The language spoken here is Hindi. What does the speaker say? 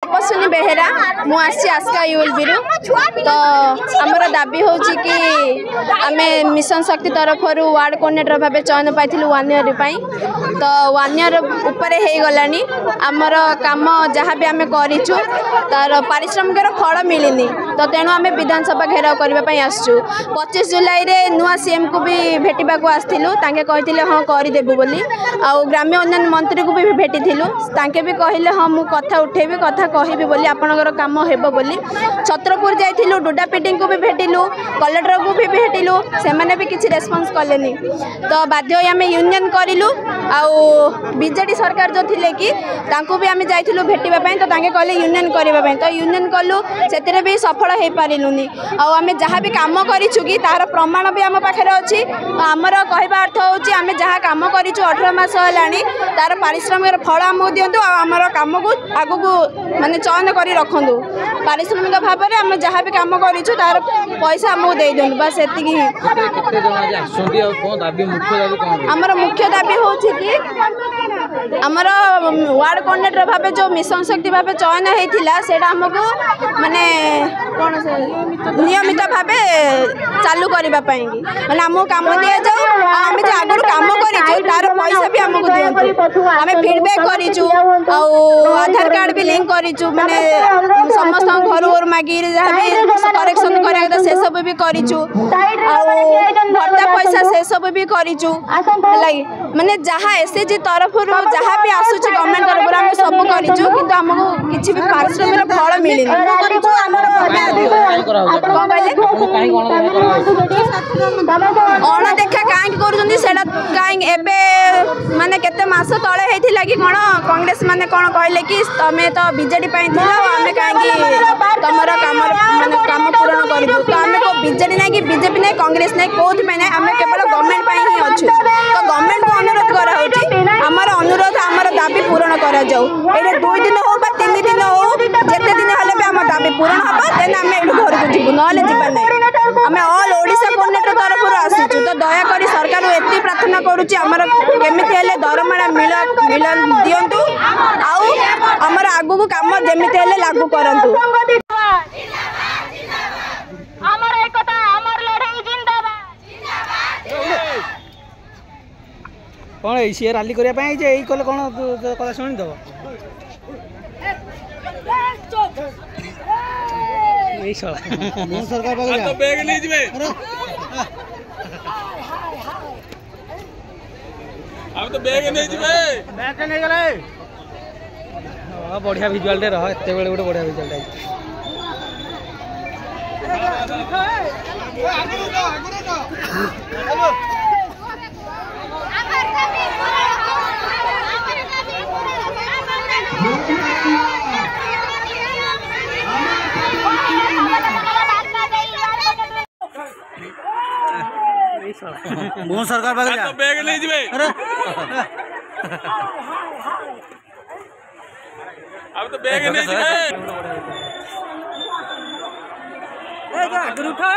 तपस्विनी बेहेरा मु आस्का यूएलबी तो आमर दाबी हो कि आम मिशन शक्ति तरफ वार्ड कोऑर्डिनेटर भाव चयन पाई 1 ईयर तो 1 ईयर उपर हो गलानी आमर काम जहाँ भी आम करूँ तार पारिश्रमिक फल मिलनी तो तेणु आम विधानसभा घेराव करने आसचु 25 जुलाई रे नुआ सीएम को भी भेटा आसलु कहते हाँ करदेबू बोली आउ ग्राम्य उन्नयन मंत्री को भी भेटी तांके भी कहले हाँ मु कथा उठेबी कथा कहबी बोली आपनकर काम हेबो बोली छत्रपुर जाइथिलु डुडापिटी को भी भेटिलु कलेक्टर को भी भेटिलु से माने भी किसी रेस्पॉन्स कलेनी तो बाध्य आम यूनियन करिलु आउ बीजेडी सरकार जो थिले कि तांको भी आम जाइथिलु भेटिबा पई तो तांके कहले यूनियन करबा पई तो यूनियन कलु सेतिरे भी सफल हे पारिलुनी आउ आम जहाँ भी काम करिछु कि तार प्रमाण भी आम पाखरे अछि हमर कहबा अर्थ होछि आम जहाँ काम करिछु 18 मास हलानी तार पारिश्रमिक फल आमको दिंतु आमर कम को आग को माने चयन कर रखु पारिश्रमिक भाव में आम जहाँ भी कम करूँ तार पैसा आमको दे दिंतु बस एति आमर मुख्य दाबी हूँ कि आमर वार्ड कोऑर्डिनेटर भाव जो मिशन शक्ति भाव चयन होता से आमको माने कौन से नियमित भाव चालू करने माने आमको कम दि जाऊ आम जो आगुरी कम कर तार पैसा भी आमको दिंतु आम फीडबैक करूँ आधार कार्ड भी लिंक करूँ माने समस्त घर घर मागी जहाँ भी करेक्शन करा से सब भी करूँ भत्ता पैसा से सब भी करूँ माने जहाँ एसएचजी तरफ जहाँ भी आसूँ गवर्नमेंट तरफ आम सब करूँ कि आमको किसी भी पारिश्रमिक फल मिलनी अणदेखा कहीं कर कहीं माने केते मास तले होता कि कौन कांग्रेस माने कौन कहले कि तमें तो बीजेडी आम कहीं तुम माने काम पूरण करूँ तो आम को बीजेडी ना कि बीजेपी ना कांग्रेस ना कौन ना आम केवल गवर्नमेंट ही अच्छु तो गवर्नमेंट को अनुरोध कराऊँ आमर अनुरोध आमर दाबी पूरण कर 2 दिन हो 3 दिन हो जिते दिन हेल्ले भी आम दाबी पूरण हम देन आम ये घर को जीवु ना जीवार ना आम ऑल ओडिशा कोऑर्डिनेटर तरफ आसुचु तो दयाकोरी सरकार एति प्रार्थना करुच्ची आमर केमिति हेले दरमाड़ा मिलन दियंतु आउ आमर आगु को काम जेमिति हेले लागू करंतु आमर एकता आमर लड़ाई जिंदाबाद कौन सी राली करने जे कले कौन कथा शुणी दब सरकार तो बैग नहीं जिबे बैग नहीं गले हां बढ़िया विजुअल रे रह एते बेले गोटे बढ़िया विजुअल रे मोहन सरकार बागे तो बैग नहीं जिबे अरे अब तो बैग नहीं जिबे ए जा गुरु उठा